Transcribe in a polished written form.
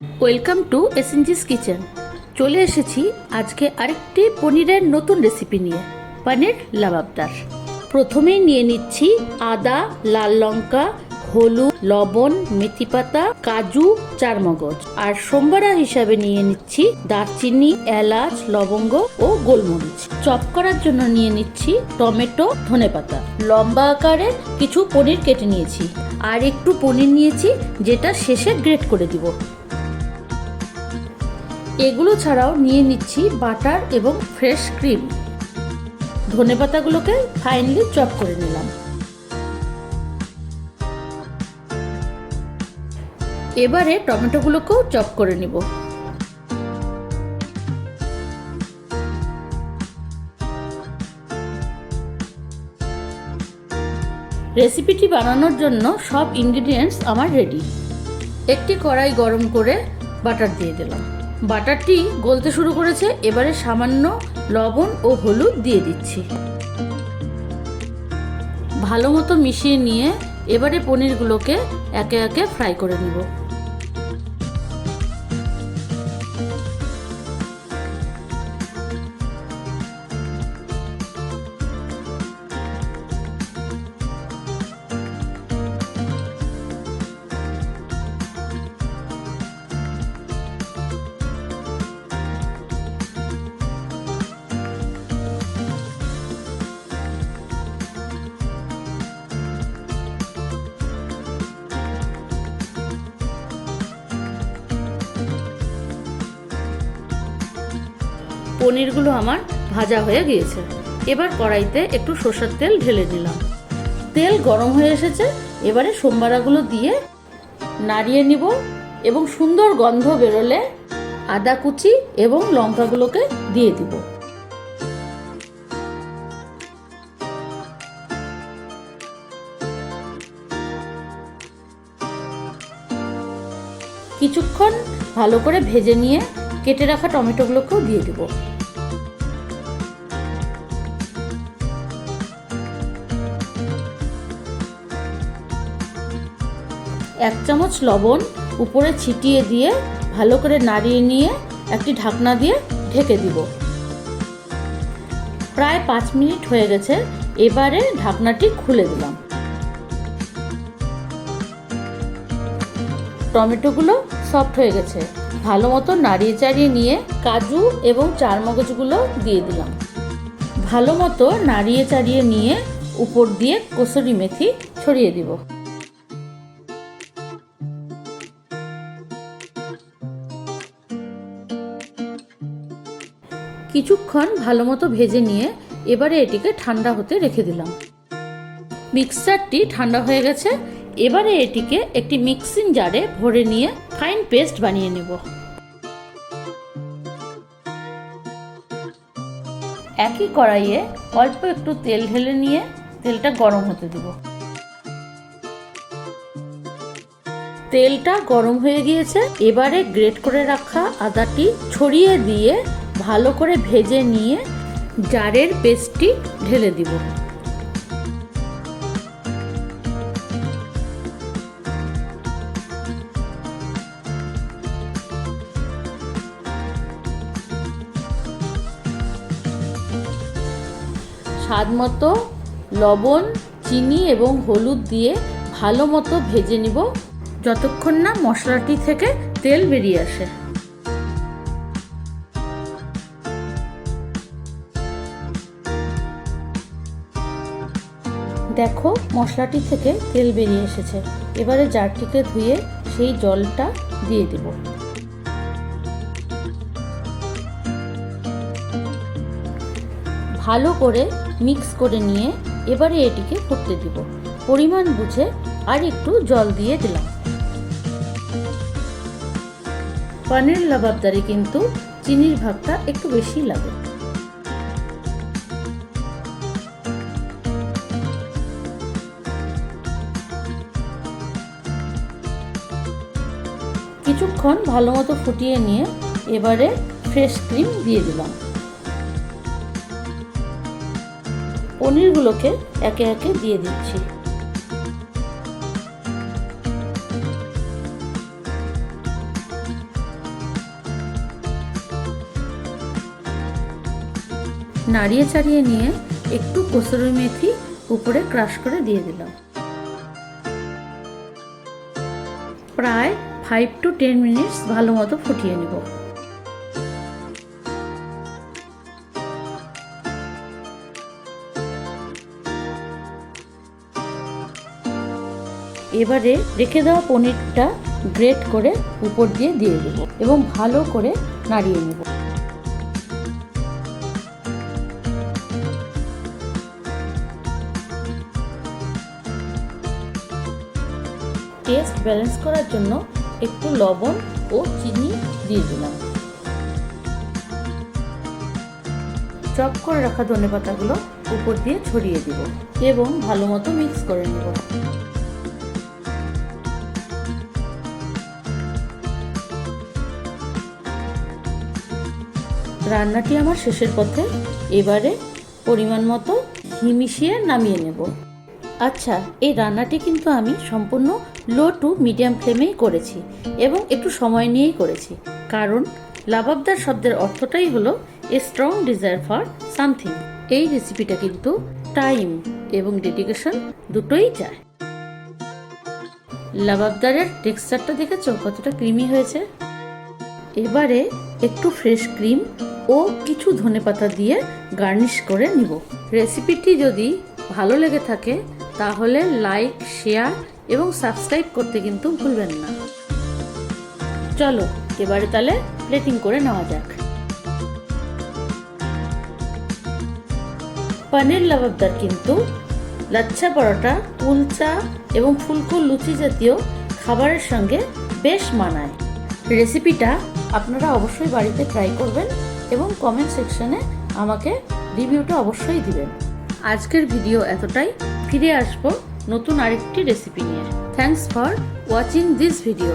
Welcome to এসএনজিস kitchen. চলে এসেছি আজকে আরেকটি পনিরের নতুন রেসিপি নিয়ে, পনির লাবাবদার। প্রথমেই নিয়ে নিচ্ছি আদা, লাল লঙ্কা, হলুদ, লবণ, মেথি পাতা, কাজু, চারমগজ। আর সম্বারা হিসাবে নিয়ে নিচ্ছি দারচিনি, এলাচ, লবঙ্গ ও গোলমরিচ। চপ করার জন্য নিয়ে নিচ্ছি টমেটো, ধনেপাতা। লম্বা আকারে কিছু পনির কেটে নিয়েছি, আর একটু পনির নিয়েছি যেটা শেষে গ্রেট করে দিব। এগুলো ছাড়াও নিয়ে নিচ্ছি বাটার এবং ফ্রেশ ক্রিম। ধনেপাতাগুলোকে ফাইনলি চপ করে নিলাম। এবারে টমেটোগুলোকেও চপ করে নিব। রেসিপিটি বানানোর জন্য সব ইনগ্রিডিয়েন্টস আমার রেডি। একটি কড়াই গরম করে বাটার দিয়ে দিলাম। বাটারটি গলতে শুরু করেছে। এবারে সামান্য লবণ ও হলুদ দিয়ে দিচ্ছি। ভালো মতো মিশিয়ে নিয়ে এবারে পনিরগুলোকে একে একে ফ্রাই করে নিব। পনিরগুলো আমার ভাজা হয়ে গিয়েছে। এবার কড়াইতে একটু সরষের তেল ঢেলে দিলাম। তেল গরম হয়ে এসেছে। এবারে সম্বারাগুলো দিয়ে নাড়িয়ে নিব এবং সুন্দর গন্ধ বেরোলে আদা কুচি এবং লঙ্কাগুলোকে দিয়ে দিব। কিছুক্ষণ ভালো করে ভেজে নিয়ে কেটে রাখা টমেটোগুলোকেও দিয়ে দিব। এক চামচ লবণ উপরে ছিটিয়ে দিয়ে ভালো করে নাড়িয়ে নিয়ে একটি ঢাকনা দিয়ে ঢেকে দিব। প্রায় 5 মিনিট হয়ে গেছে। এবারে ঢাকনাটি খুলে দিলাম। টমেটোগুলো সফট হয়ে গেছে। ভালো মতো নাড়িয়ে চাড়িয়ে নিয়ে কাজু এবং চারমগজগুলো দিয়ে দিলাম। ভালো মতো নাড়িয়ে চাড়িয়ে নিয়ে উপর দিয়ে কসুরি মেথি ছড়িয়ে দিব। কিছুক্ষণ ভালো মতো ভেজে নিয়ে এবারে এটিকে ঠান্ডা হতে রেখে দিলাম। মিক্সচারটি ঠান্ডা হয়ে গেছে। এবারে এটিকে একটি মিক্সিং জারে ভরে নিয়ে ফাইন পেস্ট বানিয়ে নেব। একই কড়াইয়ে অল্প একটু তেল ঢেলে নিয়ে তেলটা গরম হতে দেব। তেলটা গরম হয়ে গিয়েছে। এবারে গ্রেট করে রাখা আদাটি ছড়িয়ে দিয়ে ভালো করে ভেজে নিয়ে জারের পেস্টটি ঢেলে দিব। স্বাদ মতো লবণ, চিনি এবং হলুদ দিয়ে ভালো মতো ভেজে নিব যতক্ষণ না মশলাটি থেকে তেল বেরিয়ে আসে। দেখো মশলাটি থেকে তেল বেরিয়ে এসেছে। এবারে জারটিকে ধুয়ে সেই জলটা দিয়ে দেব। ভালো করে মিক্স করে নিয়ে এবারে এটিকে ফুটতে দিব। পরিমাণ বুঝে আর একটু জল দিয়ে দিলাম। পনির লাবাবদারে কিন্তু চিনির ভাগটা একটু বেশি লাগে। কিছুক্ষণ ভালো মতো ফুটিয়ে নিয়ে এবারে ফ্রেশ ক্রিম দিয়ে দিলাম। পনিরগুলোকে একে একে দিয়ে দিচ্ছি। নাড়িয়ে চাড়িয়ে নিয়ে একটু কসুরি মেথি উপরে ক্রাশ করে দিয়ে দিলাম। প্রায় 5 to 10 মিনিটস ভালো মতো ফুটিয়ে নিব। এবারে রেখে দেওয়া পনিরটা গ্রেট করে উপর দিয়ে দেব এবং ভালো করে নাড়িয়ে নেব। টেস্ট ব্যালেন্স করার জন্য একটু লবণ ও চিনি দিয়ে দিলাম। চপ করে রাখা ধনেপাতাগুলো উপর দিয়ে ছড়িয়ে দিব এবং ভালো মতো মিক্স করে নেব। রান্নাটি আমার শেষের পথে। এবারে পরিমাণ মতো ঘি মিশিয়ে নামিয়ে নেব। আচ্ছা, এই রান্নাটি কিন্তু আমি সম্পূর্ণ লো টু মিডিয়াম ফ্লেমেই করেছি এবং একটু সময় নিয়েই করেছি, কারণ লাবাবদার শব্দের অর্থটাই হলো a strong desire for something. এই রেসিপিটা কিন্তু টাইম এবং ডেডিকেশন দুটোই চায়। লাবাবদারের টেক্সচারটা দেখেছো কতটা ক্রিমি হয়েছে। এবারে একটু ফ্রেশ ক্রিম ও কিছু ধনেপাতা দিয়ে গার্নিশ করে নিব। রেসিপিটি যদি ভালো লেগে থাকে তাহলে লাইক, শেয়ার এবং সাবস্ক্রাইব করতে কিন্তু ভুলবেন না। চলো এবারে তাহলে প্লেটিং করে নেওয়া যাক। পনির লাবাবদার কিন্তু লাচ্ছা পরোটা, কুলচা এবং ফুলকো লুচি জাতীয় খাবারের সঙ্গে বেশ মানায়। রেসিপিটা আপনারা অবশ্যই বাড়িতে ট্রাই করবেন এবং কমেন্ট সেকশনে আমাকে রিভিউটা অবশ্যই দিবেন। আজকের ভিডিও এতটাই। ফিরে আসবো নতুন আরেকটি রেসিপি নিয়ে। Thanks for watching this video.